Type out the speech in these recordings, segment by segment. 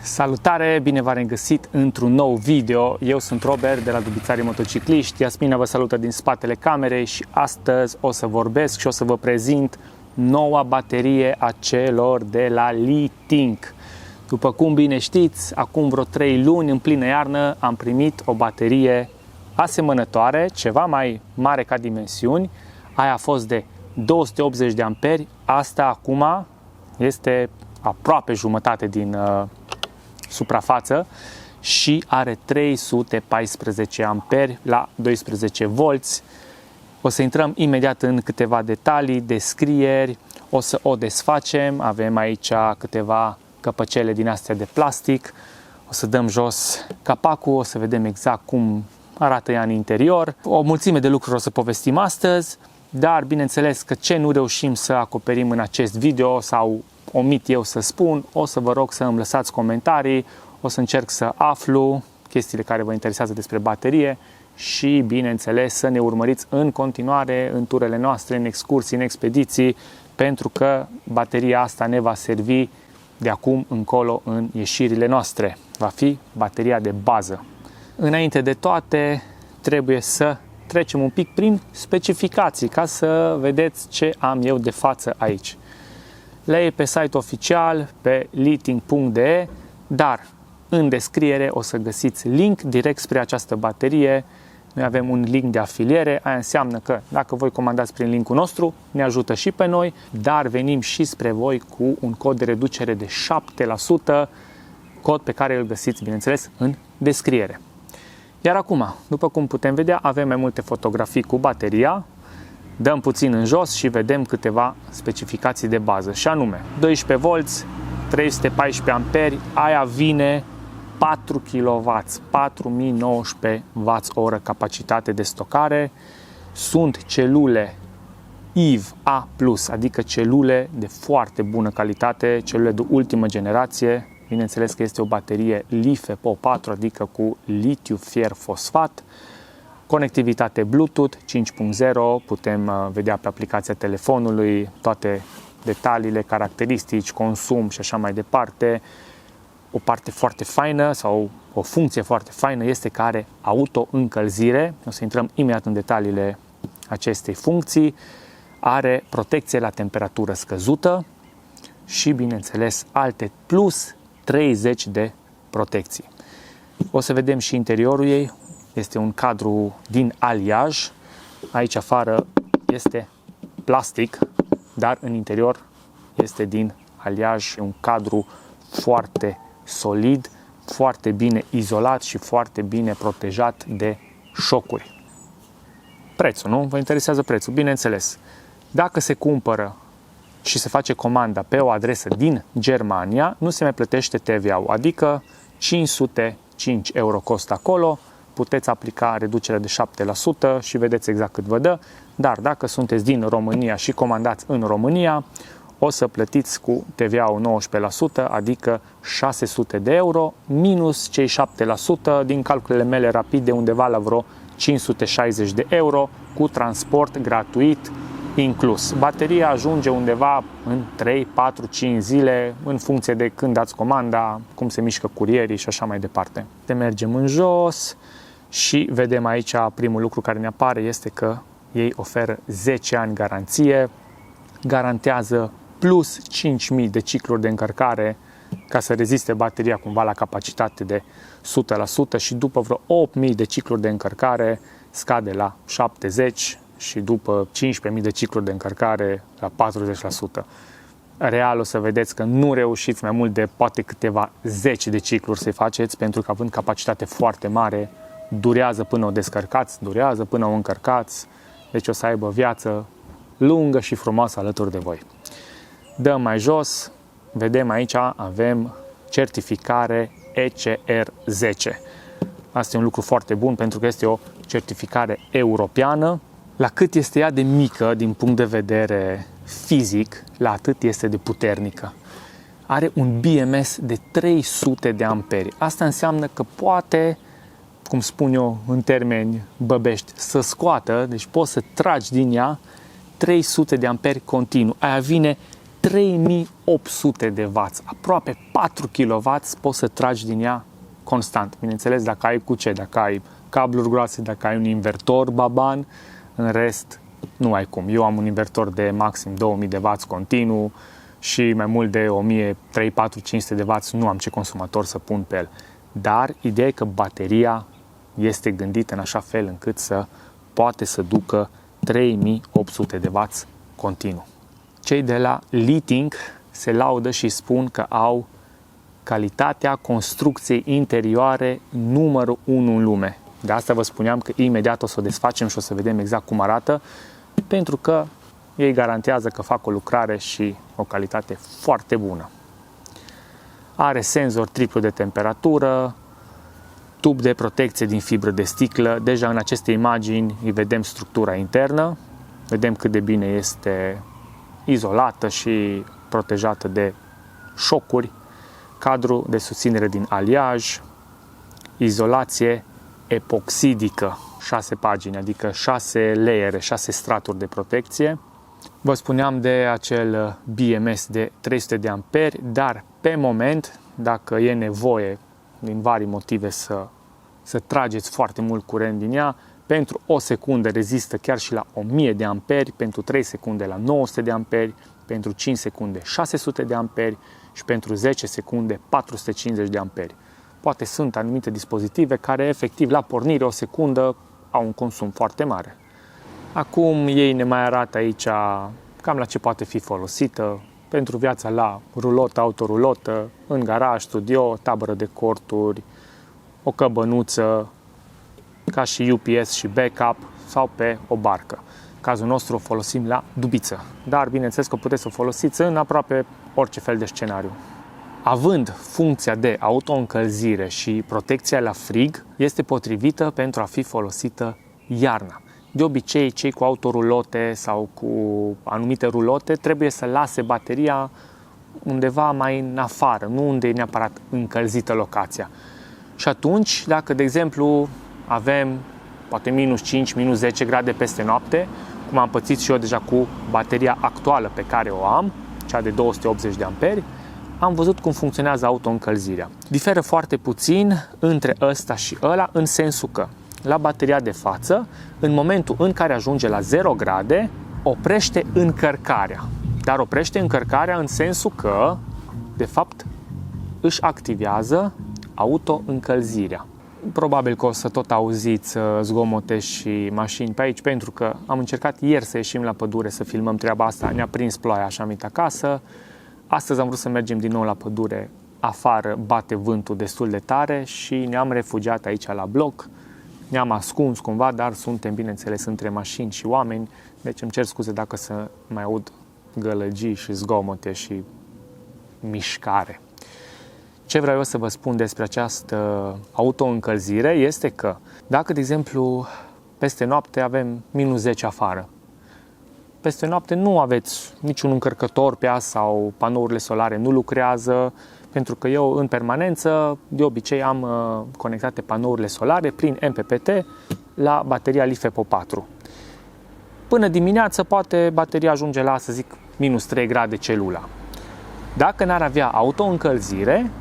Salutare, bine v-am regăsit într-un nou video. Eu sunt Robert de la Dubițarii Motocicliști. Iasmina vă salută din spatele camerei și astăzi o să vorbesc și o să vă prezint noua baterie a celor de la Li-Think. După cum bine știți, acum vreo 3 luni, în plină iarnă, am primit o baterie asemănătoare, ceva mai mare ca dimensiuni. Aia a fost de 280 de amperi, asta acum este aproape jumătate din suprafață și are 314 amperi la 12 volți. O să intrăm imediat în câteva detalii, descrieri, o să o desfacem. Avem aici câteva căpăcele din astea de plastic. O să dăm jos capacul, o să vedem exact cum arată ea în interior. O mulțime de lucruri o să povestim astăzi, dar bineînțeles că ce nu reușim să acoperim în acest video sau omit eu să spun, o să vă rog să îmi lăsați comentarii, o să încerc să aflu chestiile care vă interesează despre baterie și, bineînțeles, să ne urmăriți în continuare în turele noastre, în excursii, în expediții, pentru că bateria asta ne va servi de acum încolo în ieșirile noastre. Va fi bateria de bază. Înainte de toate, trebuie să trecem un pic prin specificații ca să vedeți ce am eu de față aici. Le e pe site oficial, pe li-think.de, dar în descriere o să găsiți link direct spre această baterie. Noi avem un link de afiliere, aia înseamnă că dacă voi comandați prin linkul nostru, ne ajută și pe noi, dar venim și spre voi cu un cod de reducere de 7%, cod pe care îl găsiți, bineînțeles, în descriere. Iar acum, după cum putem vedea, avem mai multe fotografii cu bateria. Dăm puțin în jos și vedem câteva specificații de bază, și anume 12V, 314 amperi, aia vine 4 kW, 4019 Wh capacitate de stocare. Sunt celule IV A+, adică celule de foarte bună calitate, celule de ultimă generație. Bineînțeles că este o baterie LiFePO4, adică cu litiu fier fosfat. Conectivitate Bluetooth 5.0, putem vedea pe aplicația telefonului toate detaliile, caracteristici, consum și așa mai departe. O parte foarte faină sau o funcție foarte faină este că are auto-încălzire. O să intrăm imediat în detaliile acestei funcții. Are protecție la temperatură scăzută și, bineînțeles, alte plus 30 de protecții. O să vedem și interiorul ei. Este un cadru din aliaj. Aici afară este plastic, dar în interior este din aliaj. Un cadru foarte solid, foarte bine izolat și foarte bine protejat de șocuri. Prețul, nu? Vă interesează prețul? Bineînțeles. Dacă se cumpără și se face comanda pe o adresă din Germania, nu se mai plătește TVA-ul, adică 505 euro costă acolo. Puteți aplica reducerea de 7% și vedeți exact cât vă dă, dar dacă sunteți din România și comandați în România, o să plătiți cu TVA-ul 19%, adică 600 de euro, minus cei 7% din calculele mele rapide, undeva la vreo 560 de euro, cu transport gratuit inclus. Bateria ajunge undeva în 3, 4, 5 zile, în funcție de când dați comanda, cum se mișcă curierii și așa mai departe. Te mergem în jos și vedem aici primul lucru care ne apare este că ei oferă 10 ani garanție, garantează plus 5.000 de cicluri de încărcare ca să reziste bateria cumva la capacitate de 100% și după vreo 8.000 de cicluri de încărcare scade la 70% și după 15.000 de cicluri de încărcare la 40%. Real o să vedeți că nu reușiți mai mult de poate câteva zeci de cicluri să-i faceți, pentru că având capacitate foarte mare, durează până o descărcați, durează până o încărcați, deci o să aibă viață lungă și frumoasă alături de voi. Dăm mai jos, vedem aici, avem certificare ECR10. Asta e un lucru foarte bun pentru că este o certificare europeană. La cât este ea de mică din punct de vedere fizic, la atât este de puternică. Are un BMS de 300 de amperi. Asta înseamnă că poate, cum spun eu în termeni băbești, să scoată, deci poți să tragi din ea 300 de amperi continuu. Aia vine 3800 de W, aproape 4 kW poți să tragi din ea constant. Bineînțeles, dacă ai cu ce, dacă ai cabluri groase, dacă ai un invertor baban, în rest nu ai cum. Eu am un invertor de maxim 2000 de W continuu și mai mult de 1000, 3, 4, 500 de W nu am ce consumator să pun pe el. Dar ideea e că bateria este gândită în așa fel încât să poate să ducă 3800 de W continuu. Cei de la Liting se laudă și spun că au calitatea construcției interioare numărul 1 în lume. De asta vă spuneam că imediat o să o desfacem și o să vedem exact cum arată, pentru că ei garantează că fac o lucrare și o calitate foarte bună. Are senzor triplu de temperatură, tub de protecție din fibră de sticlă. Deja în aceste imagini îi vedem structura internă, vedem cât de bine este izolată și protejată de șocuri, cadru de susținere din aliaj, izolație epoxidică, 6 pagini, adică 6 layere, 6 straturi de protecție. Vă spuneam de acel BMS de 300 de amperi, dar pe moment, dacă e nevoie din vari motive să trageți foarte mult curent din ea, pentru o secundă rezistă chiar și la 1000 de amperi, pentru 3 secunde la 900 de amperi, pentru 5 secunde 600 de amperi și pentru 10 secunde 450 de amperi. Poate sunt anumite dispozitive care efectiv la pornire o secundă au un consum foarte mare. Acum ei ne mai arată aici cam la ce poate fi folosită pentru viața la rulotă, autorulotă, în garaj, studio, tabără de corturi, o căbănuță, ca și UPS și backup sau pe o barcă. În cazul nostru o folosim la dubiță, dar bineînțeles că puteți să o folosiți în aproape orice fel de scenariu. Având funcția de autoîncălzire și protecția la frig, este potrivită pentru a fi folosită iarna. De obicei, cei cu autorulote sau cu anumite rulote trebuie să lase bateria undeva mai în afară, nu unde e neapărat încălzită locația. Și atunci, dacă, de exemplu, avem poate minus 5, minus 10 grade peste noapte, cum am pățit și eu deja cu bateria actuală pe care o am, cea de 280 de amperi, am văzut cum funcționează autoîncălzirea. Diferă foarte puțin între ăsta și ăla, în sensul că la bateria de față, în momentul în care ajunge la 0 grade, oprește încărcarea. Dar oprește încărcarea în sensul că, de fapt, își activează autoîncălzirea. Probabil că o să tot auziți zgomote și mașini pe aici, pentru că am încercat ieri să ieșim la pădure să filmăm treaba asta, ne-a prins ploaia și am venit acasă. Astăzi am vrut să mergem din nou la pădure, afară bate vântul destul de tare și ne-am refugiat aici la bloc. Ne-am ascuns cumva, dar suntem, bineînțeles, între mașini și oameni, deci îmi cer scuze dacă să mai aud gălăgii și zgomote și mișcare. Ce vreau eu să vă spun despre această autoîncălzire este că dacă, de exemplu, peste noapte avem minus 10 afară, peste noapte nu aveți niciun încărcător pe ea sau panourile solare nu lucrează, pentru că eu în permanență, de obicei, am conectate panourile solare prin MPPT la bateria LiFePO 4. Până dimineață poate bateria ajunge la, să zic, minus 3 grade celula. Dacă n-ar avea autoîncălzire,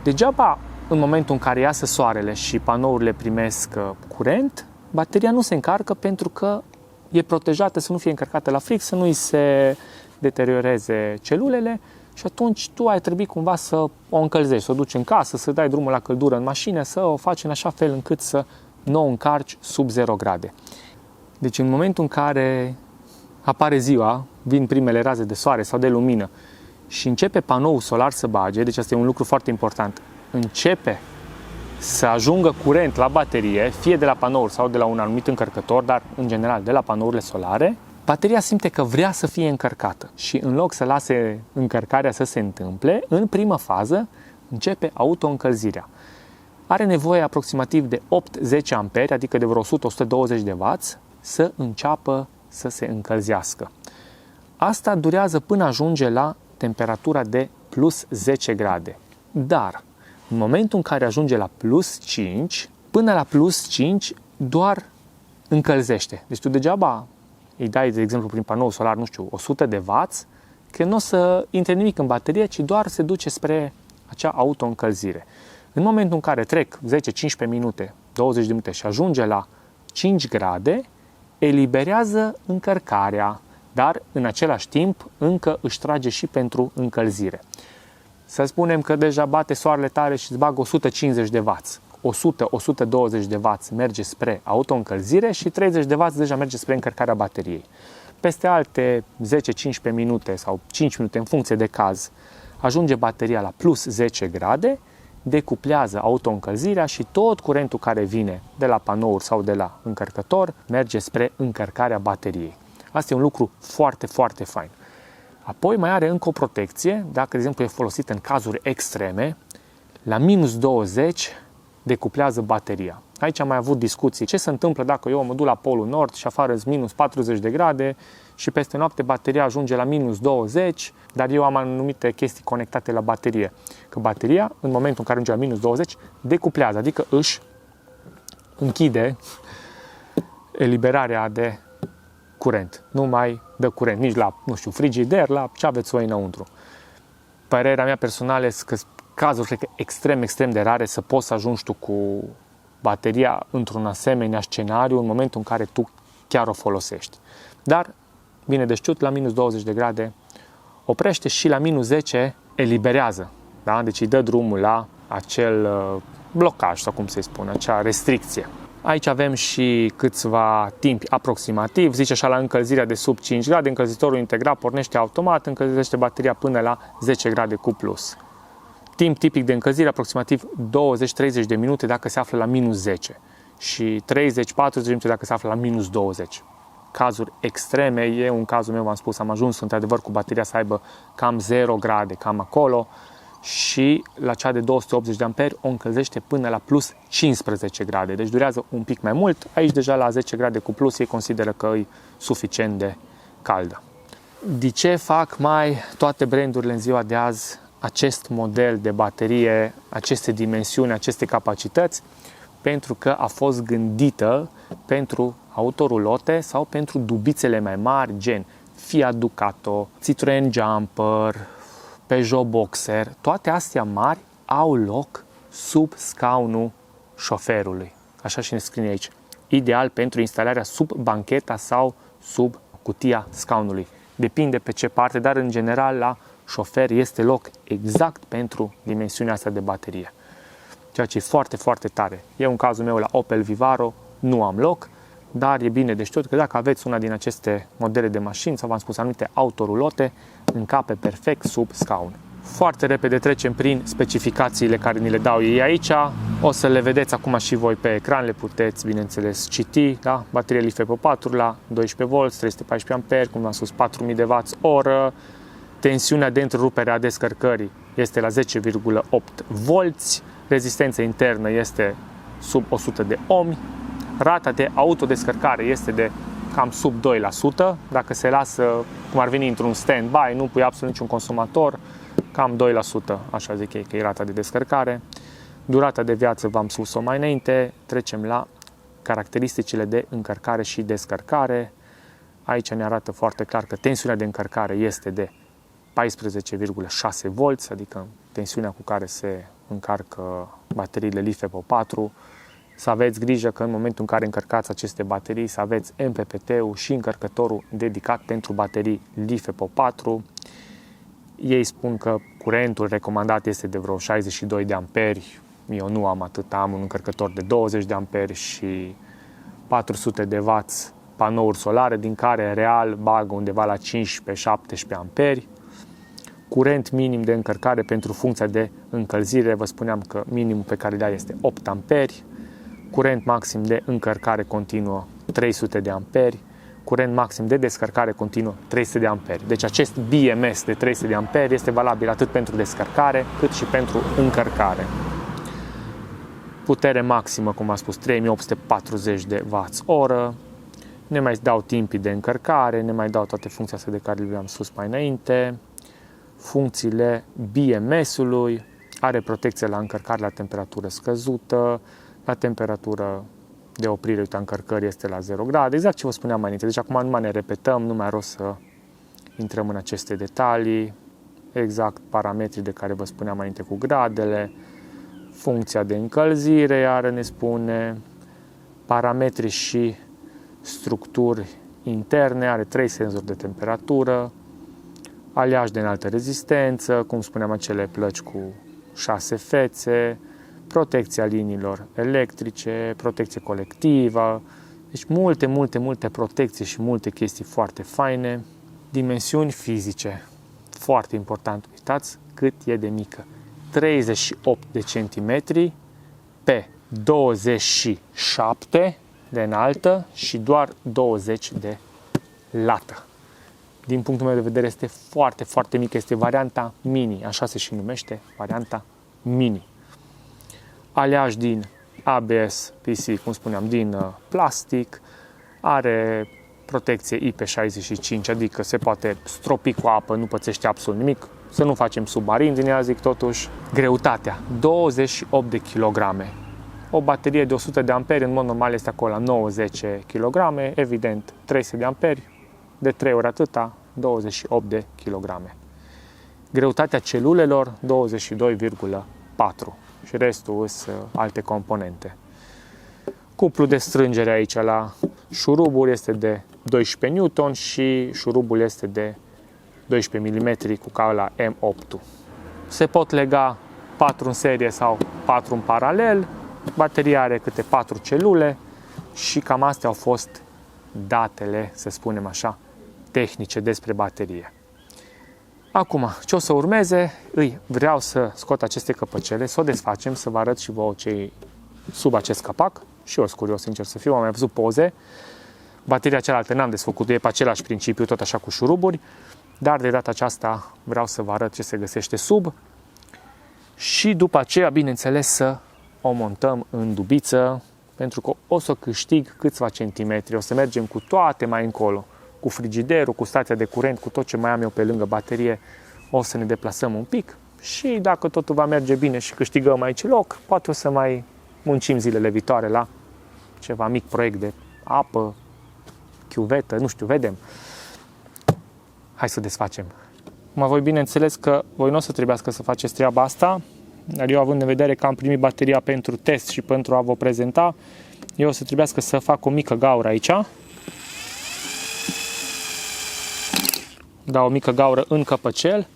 degeaba în momentul în care iasă soarele și panourile primesc curent, bateria nu se încarcă pentru că e protejată să nu fie încărcată la frig, să nu îi se deterioreze celulele și atunci tu ai trebui cumva să o încălzești, să o duci în casă, să dai drumul la căldură în mașină, să o faci în așa fel încât să nu o încarci sub 0 grade. Deci în momentul în care apare ziua, vin primele raze de soare sau de lumină și începe panoul solar să bage, deci asta e un lucru foarte important, începe să ajungă curent la baterie, fie de la panouri sau de la un anumit încărcător, dar în general de la panourile solare, bateria simte că vrea să fie încărcată și în loc să lase încărcarea să se întâmple, în primă fază începe autoîncălzirea. Are nevoie aproximativ de 8-10 amperi, adică de vreo 100-120 de W, să înceapă să se încălzească. Asta durează până ajunge la temperatura de plus 10 grade. Dar în momentul în care ajunge la plus 5, până la plus 5 doar încălzește. Deci tu degeaba îi dai, de exemplu, prin panou solar, nu știu, 100 de W, că nu o să intre nimic în baterie, ci doar se duce spre acea autoîncălzire. În momentul în care trec 10-15 minute, 20 de minute și ajunge la 5 grade, eliberează încărcarea, dar în același timp încă își trage și pentru încălzire. Să spunem că deja bate soarele tare și îți bagă 150 de W. 100-120 de W merge spre autoîncălzire și 30 de W deja merge spre încărcarea bateriei. Peste alte 10-15 minute sau 5 minute în funcție de caz, ajunge bateria la plus 10 grade, decuplează autoîncălzirea și tot curentul care vine de la panouri sau de la încărcător merge spre încărcarea bateriei. Asta e un lucru foarte, foarte fain. Apoi mai are încă o protecție, dacă, de exemplu, e folosit în cazuri extreme, la minus 20 decuplează bateria. Aici am mai avut discuții. Ce se întâmplă dacă eu mă duc la Polul Nord și afară sunt minus 40 de grade și peste noapte bateria ajunge la minus 20, dar eu am anumite chestii conectate la baterie. Că bateria, în momentul în care ajunge la minus 20, decuplează, adică își închide eliberarea de curent. Nu mai dă curent nici la, nu știu, frigider, la ce aveți voi înăuntru. Părerea mea personală este că cazuri, cred că extrem de rare să poți să ajungi tu cu bateria într-un asemenea scenariu în momentul în care tu chiar o folosești. Dar, bine de știut, la minus 20 de grade oprește și la minus 10 eliberează. Da? Deci îi dă drumul la acel blocaj, sau cum se spune, acea restricție. Aici avem și câțiva timpi aproximativ, zice așa, la încălzirea de sub 5 grade, încălzitorul integrat pornește automat, încălzește bateria până la 10 grade cu plus. Timp tipic de încălzire aproximativ 20-30 de minute dacă se află la minus 10 și 30-40 de minute dacă se află la minus 20. Cazuri extreme, eu în cazul meu v-am spus, am ajuns într-adevăr cu bateria să aibă cam 0 grade, cam acolo, și la cea de 280 de amperi o încălzește până la plus 15 grade, deci durează un pic mai mult. Aici deja la 10 grade cu plus ei consideră că e suficient de caldă. De ce fac mai toate brandurile în ziua de azi acest model de baterie, aceste dimensiuni, aceste capacități? Pentru că a fost gândită pentru autorulote sau pentru dubițele mai mari, gen Fiat Ducato, Citroen Jumper, Peugeot Boxer. Toate astea mari au loc sub scaunul șoferului. Așa și ne scrie aici. Ideal pentru instalarea sub bancheta sau sub cutia scaunului. Depinde pe ce parte, dar în general la șofer este loc exact pentru dimensiunea asta de baterie. Ceea ce e foarte, foarte tare. Eu în cazul meu la Opel Vivaro nu am loc, dar e bine de știut că dacă aveți una din aceste modele de mașini sau v-am spus anumite autorulote, încape perfect sub scaun. Foarte repede trecem prin specificațiile care ni le dau ei aici. O să le vedeți acum și voi pe ecran, le puteți, bineînțeles, citi. Da? Baterie LiFePO4 la 12V, 314 A, cum v-am spus, 4000 de Wh. Tensiunea de întrerupere a descărcării este la 10,8V. Rezistența internă este sub 100 de ohmi. Rata de autodescărcare este de cam sub 2%. Dacă se lasă, cum ar veni într-un stand-by, nu pui absolut niciun consumator, cam 2%, așa zic ei, că e rata de descărcare. Durata de viață v-am spus-o mai înainte. Trecem la caracteristicile de încărcare și descărcare. Aici ne arată foarte clar că tensiunea de încărcare este de 14,6V, adică tensiunea cu care se încarcă bateriile LiFePO4. Să aveți grijă că în momentul în care încărcați aceste baterii, să aveți MPPT-ul și încărcătorul dedicat pentru baterii LiFePO4. Ei spun că curentul recomandat este de vreo 62 de amperi. Eu nu am atât, am un încărcător de 20 de amperi și 400 de W panouri solare, din care real bagă undeva la 15-17 amperi. Curent minim de încărcare pentru funcția de încălzire, vă spuneam că minimul pe care le ai este 8 amperi. Curent maxim de încărcare continuă 300 de amperi. Curent maxim de descărcare continuă 300 de amperi. Deci acest BMS de 300 de amperi este valabil atât pentru descărcare cât și pentru încărcare. Putere maximă, cum am spus, 3840 de Wh. Ne mai dau timpii de încărcare, ne mai dau toate funcțiile astea de care le-am spus mai înainte. Funcțiile BMS-ului, are protecție la încărcare la temperatură scăzută, la temperatură de oprire a încărcării este la 0 grade, exact ce vă spuneam mai înainte. Deci acum nu mai ne repetăm, nu mai rost să intrăm în aceste detalii, exact parametrii de care vă spuneam înainte cu gradele, funcția de încălzire, iară ne spune, parametri și structuri interne, are 3 senzori de temperatură, aliaj de înaltă rezistență, cum spuneam, acele plăci cu 6 fețe, protecția liniilor electrice, protecție colectivă, deci multe protecții și multe chestii foarte faine. Dimensiuni fizice, foarte important, uitați cât e de mică, 38 de centimetri pe 27 de înaltă și doar 20 de lată. Din punctul meu de vedere este foarte mică, este varianta mini, așa se și numește, varianta mini. Aliaj din ABS PC, cum spuneam, din plastic, are protecție IP65, adică se poate stropi cu apă, nu pățește absolut nimic, să nu facem submarin din ea, zic totuși. Greutatea, 28 de kg. O baterie de 100 de amperi, în mod normal, este acolo la 90 kg, evident 300 de amperi, de 3 ori atâta, 28 de kg. Greutatea celulelor, 22,4 și restul sunt alte componente. Cuplu de strângere aici la șuruburi este de 12 Newton și șurubul este de 12 mm cu cala M8. Se pot lega 4 în serie sau 4 în paralel. Bateria are câte 4 celule și cam astea au fost datele, să spunem așa, tehnice despre baterie. Acum, ce o să urmeze? Vreau să scot aceste căpăcele, să o desfacem, să vă arăt și vouă ce sub acest capac. Și eu sunt curios, sincer să fiu, am mai văzut poze. Bateria cealaltă n-am desfăcut, e pe același principiu, tot așa cu șuruburi, dar de data aceasta vreau să vă arăt ce se găsește sub și după aceea, bineînțeles, să o montăm în dubiță, pentru că o să câștig câțiva centimetri, o să mergem cu toate mai încolo, cu frigiderul, cu stația de curent, cu tot ce mai am eu pe lângă baterie, o să ne deplasăm un pic și dacă totul va merge bine și câștigăm aici loc, poate o să mai muncim zilele viitoare la ceva mic proiect de apă, chiuvetă, nu știu, vedem. Hai să desfacem. Voi bineînțeles că voi nu o să trebuiască să faceți treaba asta, dar eu, având în vedere că am primit bateria pentru test și pentru a vă prezenta, eu o să trebuiască să fac o mică gaură aici. Dau o mică gaură în căpăcel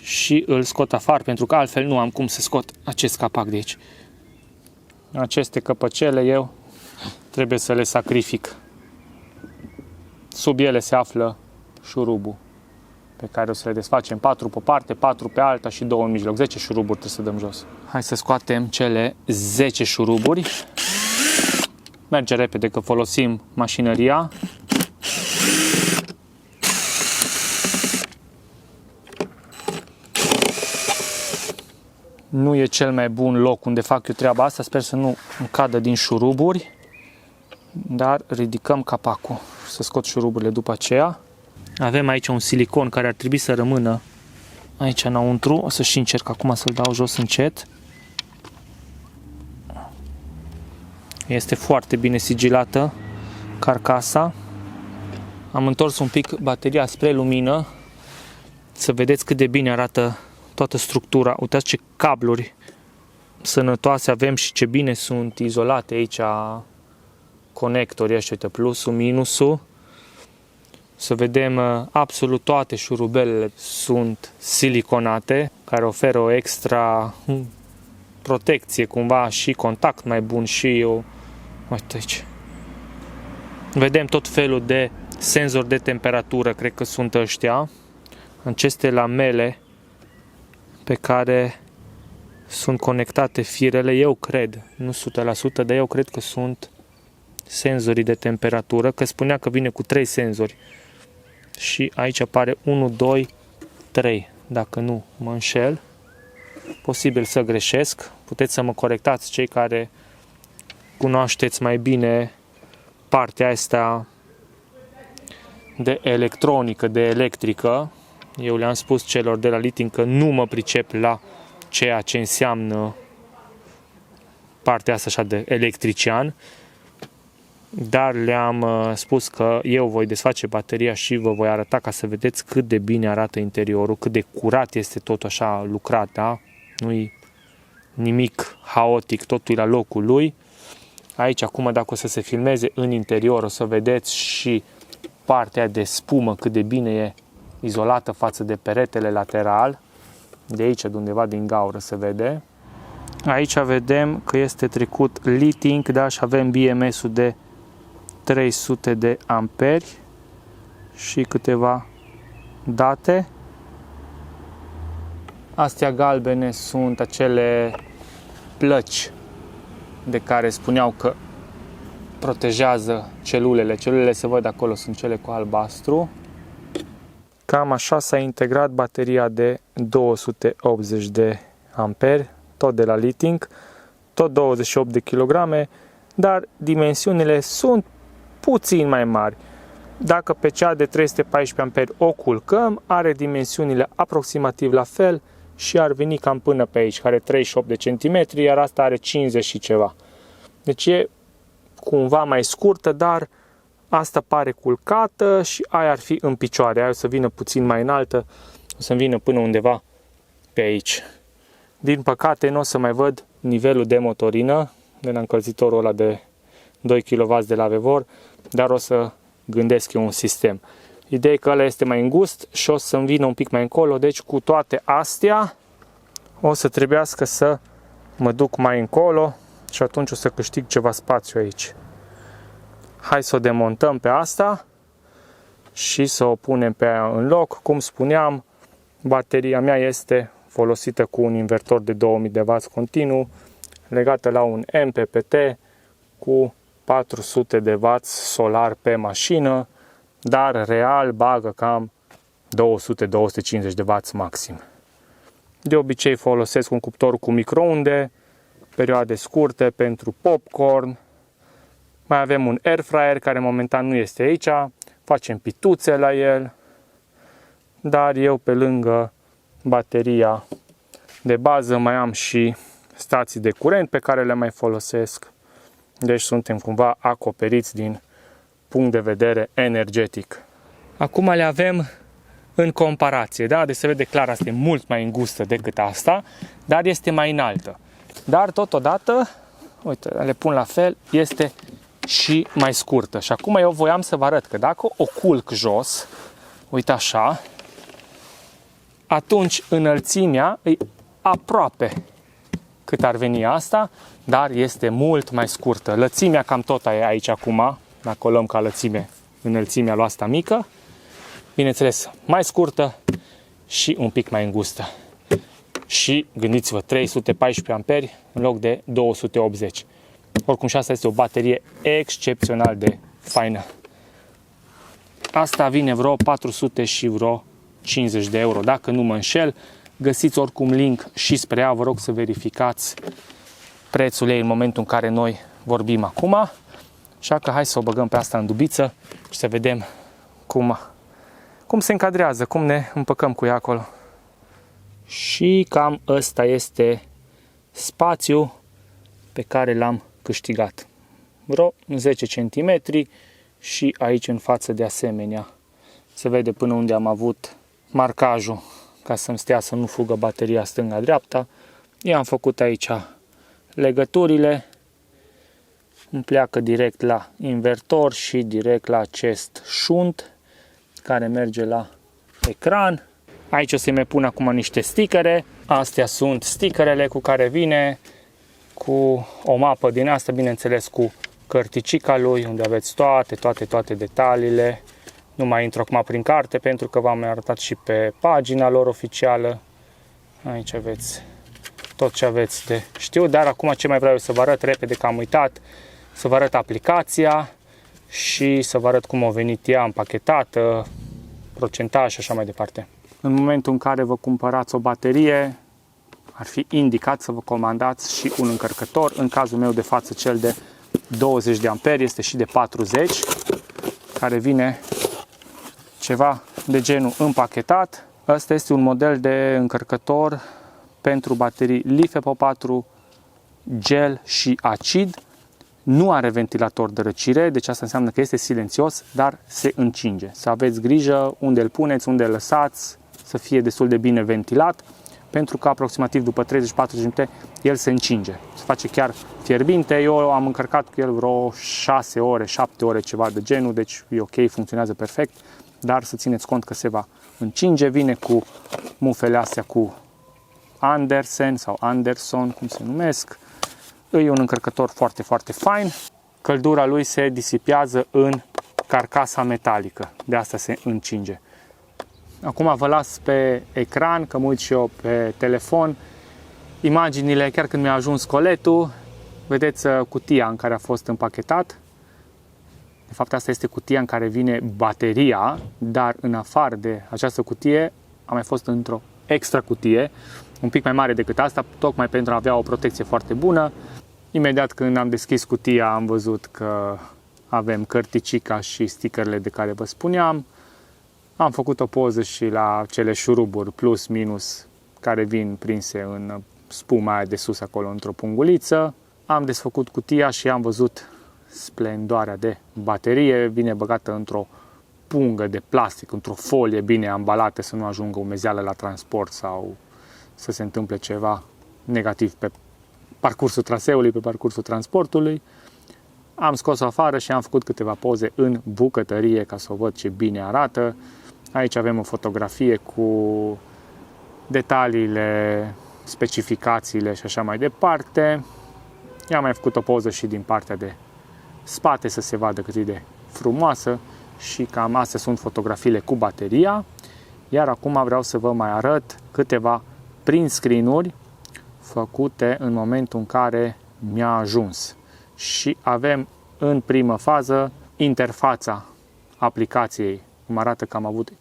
și îl scot afară, pentru că altfel nu am cum să scot acest capac de aici. Aceste căpăcele eu trebuie să le sacrific. Sub ele se află șurubul pe care o să le desfacem, 4 pe parte, 4 pe alta și 2 în mijloc. 10 șuruburi trebuie să dăm jos. Hai să scoatem cele 10 șuruburi. Merge repede că folosim mașinăria. Nu e cel mai bun loc unde fac eu treaba asta, sper să nu îmi cadă din șuruburi, dar ridicăm capacul să scot șuruburile după aceea. Avem aici un silicon care ar trebui să rămână aici înăuntru, o să și încerc acum să-l dau jos încet. Este foarte bine sigilată carcasa. Am întors un pic bateria spre lumină, să vedeți cât de bine arată toată structura. Uitați ce cabluri sănătoase avem și ce bine sunt izolate aici conectorii ăștia, uite, plusul, minusul. Să vedem, absolut toate șurubelele sunt siliconate, care oferă o extra protecție cumva și contact mai bun și eu. Uite aici. Vedem tot felul de senzori de temperatură, cred că sunt ăștia, aceste lamele pe care sunt conectate firele, eu cred, nu 100%, dar eu cred că sunt senzorii de temperatură, că spunea că vine cu 3 senzori și aici apare 1, 2, 3, dacă nu mă înșel, posibil să greșesc, puteți să mă corectați cei care cunoașteți mai bine partea asta de electronică, de electrică. Eu le-am spus celor de la Lithium că nu mă pricep la ceea ce înseamnă partea asta așa de electrician. dar le-am spus că eu voi desface bateria și vă voi arăta ca să vedeți cât de bine arată interiorul, cât de curat este tot așa lucrat, da? Nu-i nimic haotic, totul e la locul lui. Aici acum dacă o să se filmeze în interior o să vedeți și partea de spumă cât de bine e izolată față de peretele lateral. De aici, de undeva din gaură se vede. Aici vedem că este trecut Litink, da, și avem BMS-ul de 300 de amperi și câteva date. Astea galbene sunt acele plăci de care spuneau că protejează celulele. Celulele se văd acolo, sunt cele cu albastru. Cam așa s-a integrat bateria de 280 de amperi, tot de la Litink, tot 28 de kg, dar dimensiunile sunt puțin mai mari. Dacă pe cea de 314 amperi o culcăm, are dimensiunile aproximativ la fel și ar veni cam până pe aici, care are 38 de centimetri, iar asta are 50 și ceva. Deci e cumva mai scurtă, dar asta pare culcată și aia ar fi în picioare, aia o să vină puțin mai înaltă, o să vină până undeva pe aici. Din păcate nu o să mai văd nivelul de motorină de la încălzitorul ăla de 2 kW de la Vevor, dar o să gândesc eu un sistem. Ideea e că ăla este mai îngust și o să-mi vină un pic mai încolo, deci cu toate astea o să trebuiască să mă duc mai încolo și atunci o să câștig ceva spațiu aici. Hai să o demontăm pe asta și să o punem pe aia în loc. Cum spuneam, bateria mea este folosită cu un invertor de 2000 de W continuu, legată la un MPPT cu 400 de W solar pe mașină, dar real bagă cam 200-250 de W maxim. De obicei folosesc un cuptor cu microunde, perioade scurte pentru popcorn. Mai avem un air fryer care momentan nu este aici, facem pituțe la el, dar eu pe lângă bateria de bază mai am și stații de curent pe care le mai folosesc. Deci suntem cumva acoperiți din punct de vedere energetic. Acum le avem în comparație, da? Deci se vede clar, asta e mult mai îngustă decât asta, dar este mai înaltă. Dar totodată, uite, le pun la fel, este și mai scurtă. Și acum eu voiam să vă arăt că dacă o culc jos, uite așa, atunci înălțimea e aproape cât ar veni asta, dar este mult mai scurtă. Lățimea cam tot e aici acum, dacă o luăm ca lățime, înălțimea lui asta mică. Bineînțeles, mai scurtă și un pic mai îngustă. Și gândiți-vă, 314 amperi în loc de 280. Oricum și asta este o baterie excepțional de faină. Asta vine vreo 400 și vreo 50 de euro, dacă nu mă înșel. Găsiți oricum link și spre ea, vă rog să verificați prețul ei în momentul în care noi vorbim acum. Așa că hai să o băgăm pe asta în dubiță și să vedem cum se încadrează, cum ne împăcăm cu ea acolo. Și cam ăsta este spațiul pe care l-am câștigat. Vreo 10 cm și aici în față de asemenea. Se vede până unde am avut marcajul ca să-mi stea să nu fugă bateria stânga-dreapta. I-am făcut aici legăturile. Îmi pleacă direct la invertor și direct la acest șunt care merge la ecran. Aici o să-i mai pun acum niște stickere. Astea sunt stickerele cu care vine, cu o mapă din asta, bineînțeles cu cărticica lui, unde aveți toate detaliile. Nu mai intru acum prin carte, pentru că v-am arătat și pe pagina lor oficială. Aici aveți tot ce aveți de știut, dar acum ce mai vreau eu să vă arăt repede, că am uitat, să vă arăt aplicația și să vă arăt cum a venit ea împachetată, procentaj și așa mai departe. În momentul în care vă cumpărați o baterie, ar fi indicat să vă comandați și un încărcător. În cazul meu de față cel de 20 de amperi, este și de 40, care vine ceva de genul împachetat. Asta este un model de încărcător pentru baterii LiFePO4 gel și acid. Nu are ventilator de răcire, deci asta înseamnă că este silențios, dar se încinge. Să aveți grijă unde îl puneți, unde îl lăsați, să fie destul de bine ventilat, pentru că aproximativ după 30-40 minute el se încinge. Se face chiar fierbinte. Eu am încărcat cu el vreo 6 ore, 7 ore, ceva de genul, deci e ok, funcționează perfect, dar să țineți cont că se va încinge. Vine cu mufele astea cu Andersen sau Anderson, cum se numesc. E un încărcător foarte, foarte fain. Căldura lui se disipează în carcasa metalică, de asta se încinge. Acum vă las pe ecran, că mă uit și eu pe telefon, imaginile, chiar când mi-a ajuns coletul. Vedeți cutia în care a fost împachetat. De fapt, asta este cutia în care vine bateria, dar în afară de această cutie a mai fost într-o extra cutie, un pic mai mare decât asta, tocmai pentru a avea o protecție foarte bună. Imediat când am deschis cutia am văzut că avem cărticica și stickerele de care vă spuneam. Am făcut o poză și la cele șuruburi plus minus care vin prinse în spuma aia de sus acolo într-o punguliță. Am desfăcut cutia și am văzut splendoarea de baterie. Vine băgată într-o pungă de plastic, într-o folie bine ambalată, să nu ajungă umezeală la transport sau să se întâmple ceva negativ pe parcursul traseului, pe parcursul transportului. Am scos-o afară și am făcut câteva poze în bucătărie ca să o văd ce bine arată. Aici avem o fotografie cu detaliile, specificațiile și așa mai departe. I-am mai făcut o poză și din partea de spate să se vadă cât e de frumoasă și cam astea sunt fotografiile cu bateria. Iar acum vreau să vă mai arăt câteva print screen-uri făcute în momentul în care mi-a ajuns. Și avem în primă fază interfața aplicației, cum arată că am avut 58%,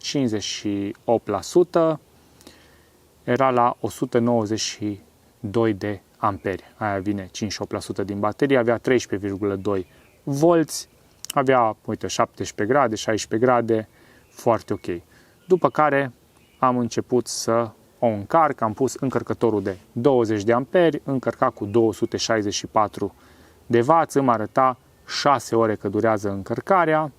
era la 192 de amperi. Aia vine 58% din baterie, avea 13,2 volți, avea, uite, 17 grade, 16 grade, foarte ok. După care am început să o încarc, am pus încărcătorul de 20 de amperi, încărcat cu 264 de W, îmi arăta 6 ore că durează încărcarea,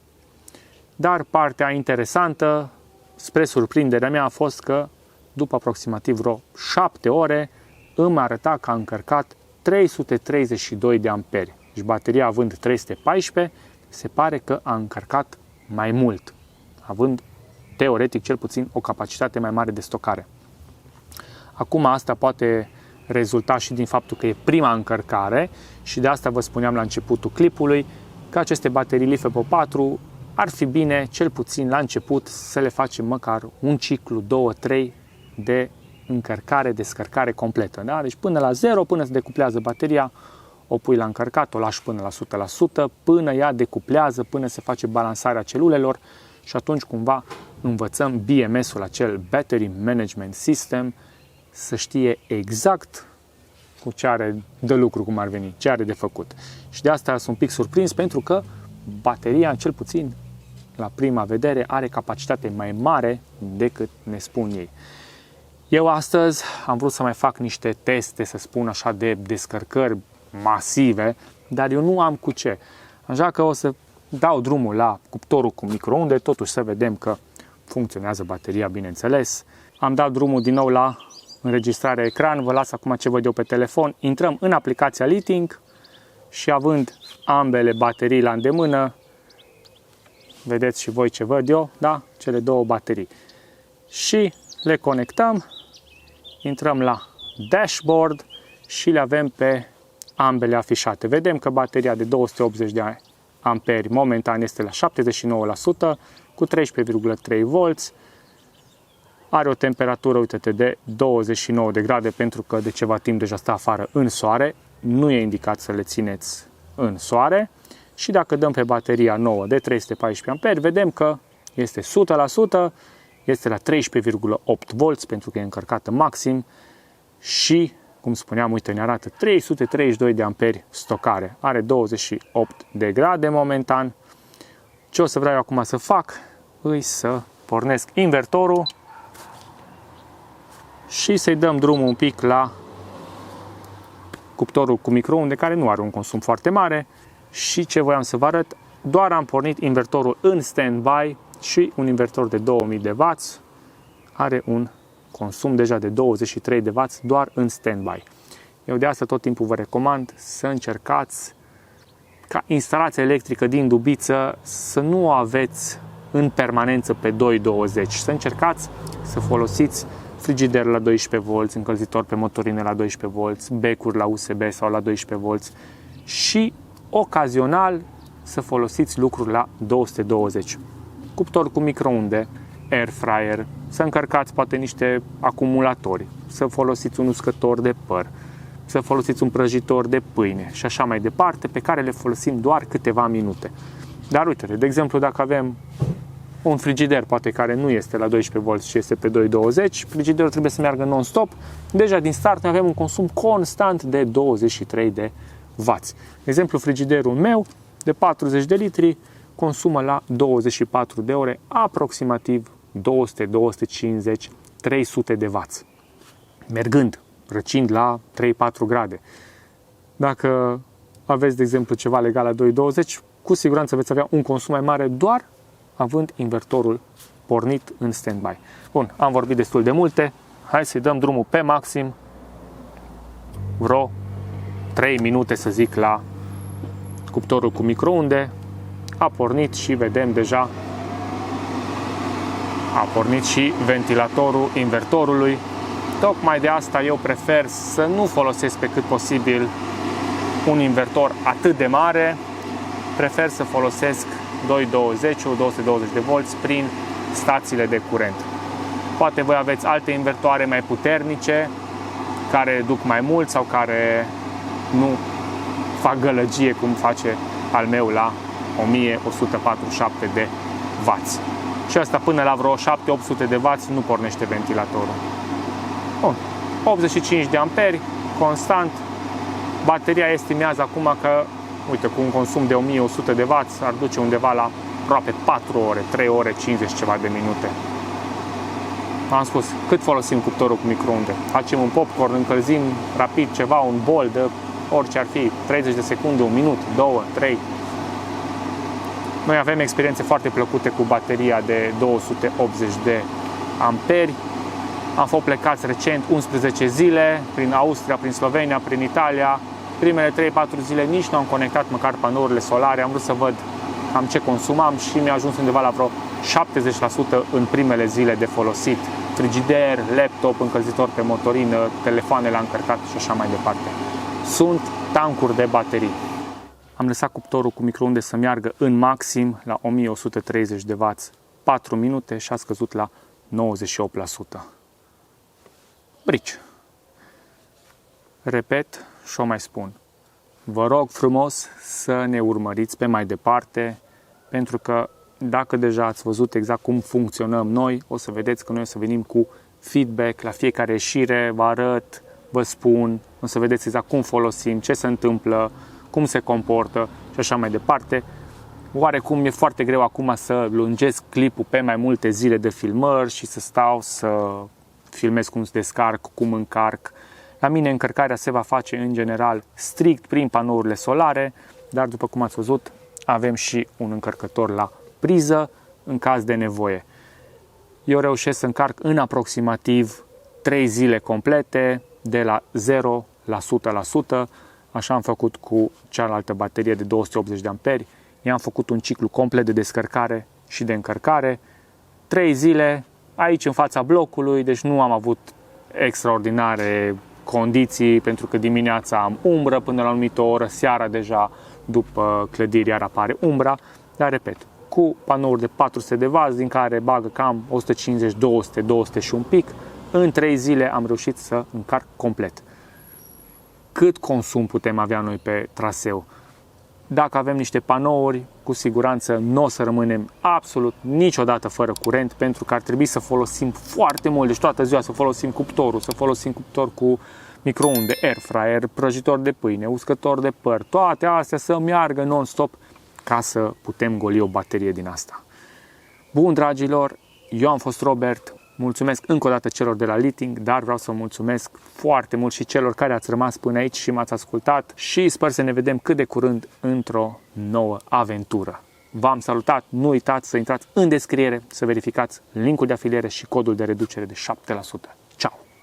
dar partea interesantă, spre surprinderea mea, a fost că după aproximativ vreo 7 ore îmi arăta că a încărcat 332 de amperi. Deci bateria având 314, se pare că a încărcat mai mult, având teoretic cel puțin o capacitate mai mare de stocare. Acum asta poate rezulta și din faptul că e prima încărcare și de asta vă spuneam la începutul clipului că aceste baterii LiFePO4 ar fi bine cel puțin la început să le facem măcar un ciclu, 2-3 de încărcare, descărcare completă. Da? Deci până la 0, până se decuplează bateria, o pui la încărcat, o lași până la 100%, până ea decuplează, până se face balansarea celulelor și atunci cumva învățăm BMS-ul, acel Battery Management System, să știe exact cu ce are de lucru, cum ar veni, ce are de făcut. Și de asta sunt un pic surprins, pentru că bateria, cel puțin la prima vedere, are capacitate mai mare decât ne spun ei. Eu astăzi am vrut să mai fac niște teste, să spun așa, de descărcări masive, dar eu nu am cu ce. Așa că o să dau drumul la cuptorul cu microunde, totuși să vedem că funcționează bateria, bineînțeles. Am dat drumul din nou la înregistrarea ecran, vă las acum ce văd eu pe telefon. Intrăm în aplicația Litink și având ambele baterii la îndemână, vedeți și voi ce văd eu, da? Cele două baterii. Și le conectăm, intrăm la dashboard și le avem pe ambele afișate. Vedem că bateria de 280 de amperi momentan este la 79%, cu 13,3 volți. Are o temperatură, uite-te, de 29 de grade, pentru că de ceva timp deja stă afară în soare. Nu e indicat să le țineți în soare. Și dacă dăm pe bateria nouă de 314 amperi, vedem că este 100%, este la 13,8 volți, pentru că e încărcată maxim și, cum spuneam, uite, ne arată 332 de amperi stocare. Are 28 de grade momentan. Ce o să vreau acum să fac? Îi să pornesc invertorul și să-i dăm drumul un pic la cuptorul cu microunde, care nu are un consum foarte mare, Și ce voiam să vă arăt, doar am pornit invertorul în standby și un invertor de 2000 de W are un consum deja de 23 de W doar în standby. Eu de asta tot timpul vă recomand să încercați ca instalația electrică din dubiță să nu o aveți în permanență pe 220. Să încercați să folosiți frigider la 12 V, încălzitor pe motorină la 12 V, becuri la USB sau la 12 V și ocazional să folosiți lucruri la 220. Cuptor cu microunde, air fryer, să încărcați poate niște acumulatori, să folosiți un uscător de păr, să folosiți un prăjitor de pâine și așa mai departe, pe care le folosim doar câteva minute. Dar uite, de exemplu, dacă avem un frigider, poate care nu este la 12 V și este pe 220, frigiderul trebuie să meargă non-stop, deja din start noi avem un consum constant de 23 de W. De exemplu, frigiderul meu de 40 de litri consumă la 24 de ore aproximativ 200, 250, 300 de W. Mergând, răcind la 3-4 grade. Dacă aveți, de exemplu, ceva legat la 220, cu siguranță veți avea un consum mai mare doar având invertorul pornit în standby. Bun, am vorbit destul de multe. Hai să-i dăm drumul pe maxim. Vreo 3 minute, să zic, la cuptorul cu microunde. A pornit și vedem deja a pornit și ventilatorul invertorului. Tocmai de asta eu prefer să nu folosesc pe cât posibil un invertor atât de mare. Prefer să folosesc 220, 220 de volți prin stațiile de curent. Poate voi aveți alte invertoare mai puternice care duc mai mult sau care nu fac gălăgie cum face al meu la 1147 de W. Și asta până la vreo 7-800 de W nu pornește ventilatorul. Bun. 85 de amperi, constant. Bateria estimează acum că, uite, cu un consum de 1100 de W ar duce undeva la aproape 4 ore, 3 ore 50 ceva de minute. Am spus, cât folosim cuptorul cu microunde? Facem un popcorn, încălzim rapid ceva, un bol de orice ar fi, 30 de secunde, un minut, 2, 3. Noi avem experiențe foarte plăcute cu bateria de 280 de amperi. Am fost plecați recent 11 zile prin Austria, prin Slovenia, prin Italia. Primele 3-4 zile nici nu am conectat măcar panourile solare. Am vrut să văd cam ce consumam și mi-a ajuns undeva la vreo 70% în primele zile de folosit. Frigider, laptop, încălzitor pe motorină, telefoane la încărcat și așa mai departe. Sunt tancuri de baterii. Am lăsat cuptorul cu microunde să meargă în maxim la 1130 de W 4 minute și a scăzut la 98%. Brici. Repet și o mai spun. Vă rog frumos să ne urmăriți pe mai departe, pentru că dacă deja ați văzut exact cum funcționăm noi, o să vedeți că noi o să venim cu feedback la fiecare ieșire, vă arăt, vă spun, o să vedeți exact cum folosim, ce se întâmplă, cum se comportă și așa mai departe. Oarecum e foarte greu acum să lungesc clipul pe mai multe zile de filmări și să stau să filmez cum se descarc, cum încarc. La mine încărcarea se va face în general strict prin panourile solare, dar după cum ați văzut avem și un încărcător la priză în caz de nevoie. Eu reușesc să încarc în aproximativ 3 zile complete, de la 0 la 100%. Așa am făcut cu cealaltă baterie de 280 de amperi. I-am făcut un ciclu complet de descărcare și de încărcare. 3 zile aici în fața blocului, deci nu am avut extraordinare condiții, pentru că dimineața am umbră până la o anumită oră, seara deja după clădiri iar apare umbra, dar repet, cu panouri de 400 de W, din care bagă cam 150, 200, 200 și un pic, în 3 zile am reușit să încarc complet. Cât consum putem avea noi pe traseu? Dacă avem niște panouri, cu siguranță nu o să rămânem absolut niciodată fără curent, pentru că ar trebui să folosim foarte mult, deci toată ziua să folosim cuptorul, să folosim cuptor cu microunde, air fryer, prăjitor de pâine, uscător de păr, toate astea să meargă non-stop ca să putem goli o baterie din asta. Bun, dragilor, eu am fost Robert, Mulțumesc încă o dată celor de la Liting, dar vreau să mulțumesc foarte mult și celor care ați rămas până aici și m-ați ascultat și sper să ne vedem cât de curând într-o nouă aventură. V-am salutat, nu uitați să intrați în descriere, să verificați linkul de afiliere și codul de reducere de 7%.